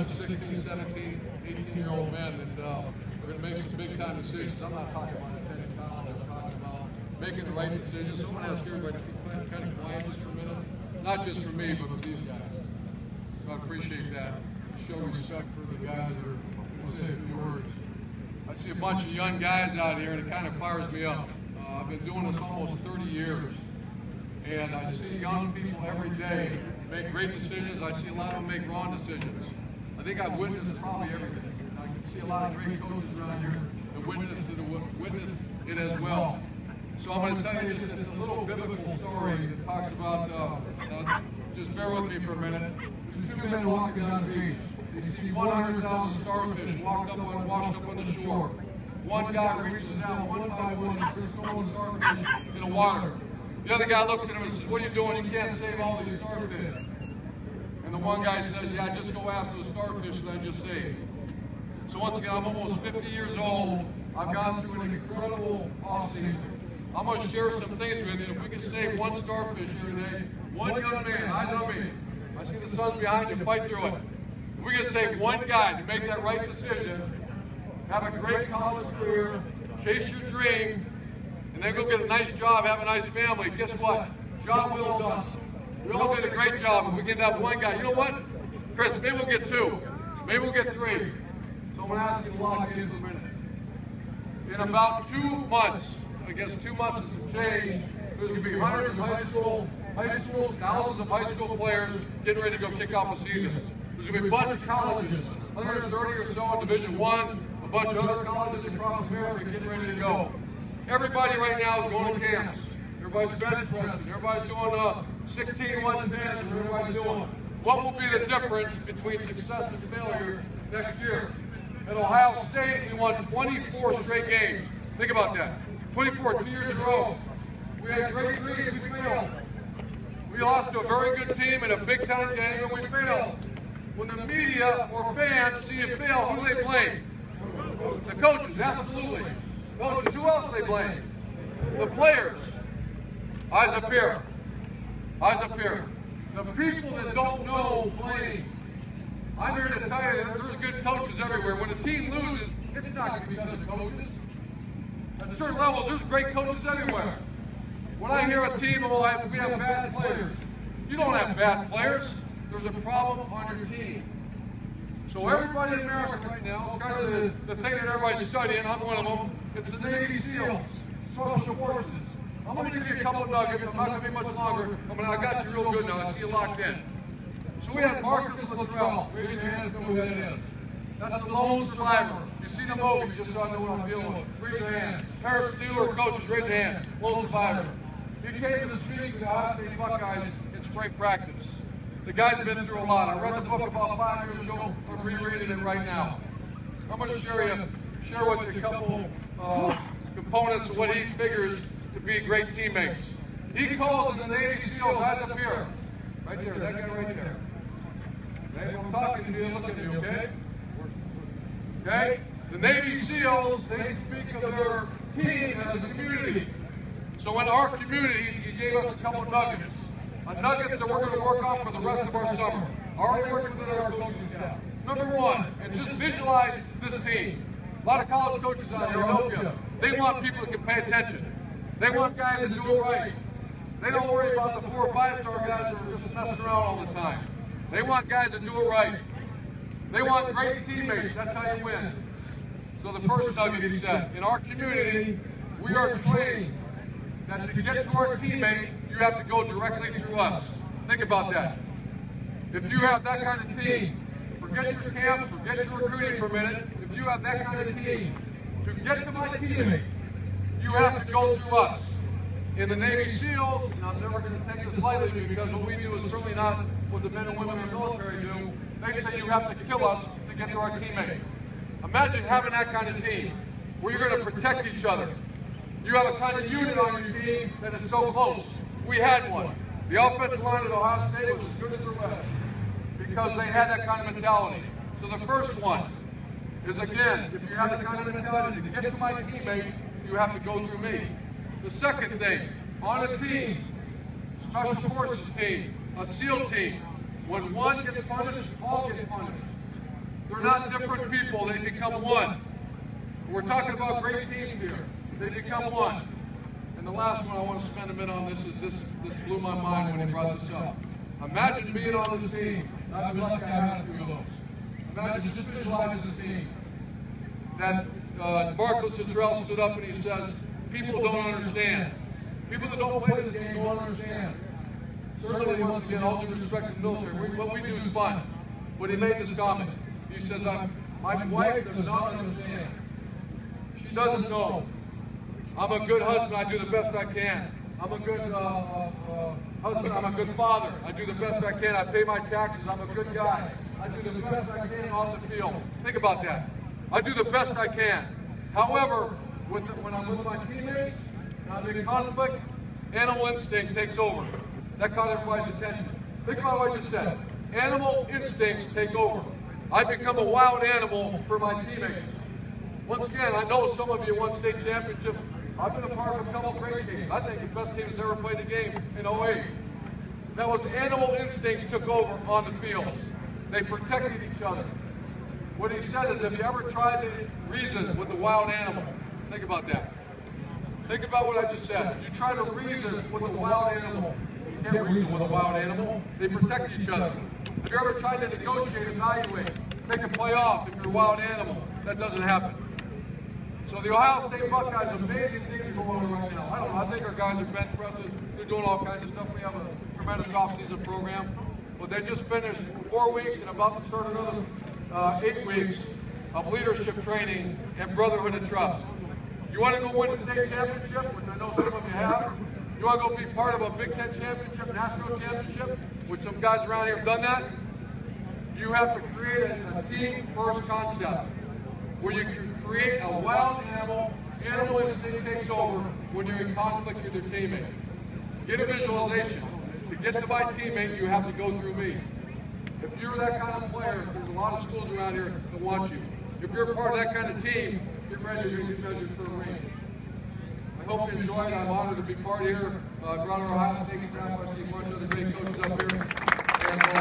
bunch of 16, 17, 18-year-old men that are going to make some big-time decisions. I'm not talking about attending college. I'm talking about making the right decisions. So I'm going to ask everybody to be kind of quiet just for a minute. Not just for me, but for these guys. So I appreciate that. Show respect for the guys that are going to say a few words. I see a bunch of young guys out here, and it kind of fires me up. I've been doing this almost 30 years, and I see young people every day make great decisions. I see a lot of them make wrong decisions. I think I've witnessed probably everything. I can see a lot of great coaches around here that witnessed it as well. So I'm going to tell you just it's a little biblical story that talks about, just bear with me for a minute. There's two men walking down the beach. They see 100,000 starfish washed up on the shore. One guy reaches down one by one and puts all the starfish in the water. The other guy looks at him and says, "What are you doing? You can't save all these starfish." And the one guy says, "Yeah, just go ask those starfish that I just saved." So once again, I'm almost 50 years old. I've gone through an incredible off-season. I'm going to share some things with you. If we can save one starfish here today, one young man, eyes on me. I see the sons behind you, fight through it. If we can save one guy to make that right decision, have a great college career, chase your dream, and then go get a nice job, have a nice family, guess what? Job well done. We all did a great job, and we can have one guy. You know what? Chris, maybe we'll get two. Maybe we'll get three. So I'm going to ask you to lock in for a minute. In about 2 months, I guess 2 months is some change, there's going to be hundreds of high schools, thousands of high school players getting ready to go kick off a season. There's going to be a bunch of colleges, 130 or so in Division I, a bunch of other colleges across America getting ready to go. Everybody right now is going to camps. Everybody's bench pressing. Everybody's doing 16 110s. Everybody's doing. What will be the difference between success and failure next year? At Ohio State, we won 24 straight games. Think about that. 24, 2 years in a row. We had great leads, we failed. We lost to a very good team in a big-time game, and we failed. When the media or fans see you fail, who do they blame? The coaches, absolutely. Coaches, who else do they blame? The players. Eyes up here. Eyes up here. The people that don't know blame. I'm here to tell you that there's good coaches everywhere. When a team loses, it's not going to be because of coaches. At certain levels, there's great coaches everywhere. When I hear a team, we have bad players. You don't have bad players. There's a problem on your team. So everybody in America right now, it's kind of the thing that everybody's studying, I'm one of them, it's the Navy SEALs, Special Forces. I'm going to give you a couple of nuggets. I'm not going to be much longer. I got you real good now. I see you locked in. So we have Marcus Luttrell. Raise your hand if you know who that is. That's the lone survivor. You see the movie, just so I know what I'm dealing with. Raise your hand. Parents, Steeler, coaches, raise your hand. Lone survivor. He came to speak to the Ohio State Buckeyes in spring practice. The guy's been through a lot. I read the book about 5 years ago. I'm rereading it right now. I'm going to share with you a couple components of what he figures to be great teammates. He calls in the Navy SEALs, eyes up here. Right there, that guy right there. Okay, I'm talking to you, look at me, okay? Okay? The Navy SEALs, they speak of their team as a community. So in our community, he gave us a couple of nuggets. Nuggets that we're going to work on for the rest of our summer. Already working with our coaching staff. Number one, and just visualize this team. A lot of college coaches out here will help you. They want people that can pay attention. They want guys that do it right. They don't worry about the 4 or 5-star guys that are just messing around all the time. They want guys that do it right. They want great teammates. That's how you win. So the first nugget he said, in our community, we are trained that to get to our teammate, you have to go directly through us. Think about that. If you have that kind of team, forget your camps, forget your recruiting for a minute. If you have that kind of team, to get to my teammate, you have to go through us. In the Navy SEALs, and I'm never going to take this lightly because what we do is certainly not what the men and women in the military do. They say you have to kill us to get to our teammate. Imagine having that kind of team where you're going to protect each other. You have a kind of unit on your team that is so close. We had one. The offensive line at Ohio State was as good as the rest because they had that kind of mentality. So the first one is, again, if you have that kind of mentality, to get to my teammate, you have to go through me. The second thing, on a team, Special Forces team, a SEAL team, when one gets punished, all get punished. not different people, they become one. We're talking about great teams here. They become one. And the last one I want to spend a minute on, this blew my mind when he brought this up. Imagine being on this team. I've been lucky I had a few of those. Imagine, just visualize this team. That Marco Citrell stood up and he says, people don't understand. People that don't play this game don't understand. Certainly, once again, all due respect to the military, what we do is fun. But he made this comment. He says, my wife does not understand. She doesn't know. I'm a good husband. I do the best I can. I'm a good husband. I'm a good father. I do the best I can. I pay my taxes. I'm a good guy. I do the best I can off the field. Think about that. I do the best I can. However, when I'm with my teammates, and I'm in conflict, animal instinct takes over. That caught everybody's attention. Think about what I just said. Animal instincts take over. I become a wild animal for my teammates. Once again, I know some of you won state championships. I've been a part of a couple of great teams. I think the best team that's ever played the game in 08. That was animal instincts took over on the field. They protected each other. What he said is, if you ever tried to reason with a wild animal, think about that. Think about what I just said. You try to reason with a wild animal. You can't reason with a wild animal. They protect each other. Have you ever tried to negotiate, evaluate, take a play off if you're a wild animal? That doesn't happen. So the Ohio State Buckeyes, amazing things going on right now. I don't know, I think our guys are bench pressing. They're doing all kinds of stuff. We have a tremendous offseason program. But they just finished 4 weeks and about to start another 8 weeks of leadership training and brotherhood and trust. You want to go win a state championship, which I know some of you have. You want to go be part of a Big Ten championship, national championship, which some guys around here have done that. You have to create a team-first concept where you can create a wild animal. Animal instinct takes over when you're in conflict with your teammate. Get a visualization. To get to my teammate, you have to go through me. If you're that kind of player, there's a lot of schools around here that want you. If you're a part of that kind of team, get ready to get measured for a ring. I hope you enjoyed it. I'm honored to be part here. Around our Ohio State staff, I see a bunch of other great coaches up here. And,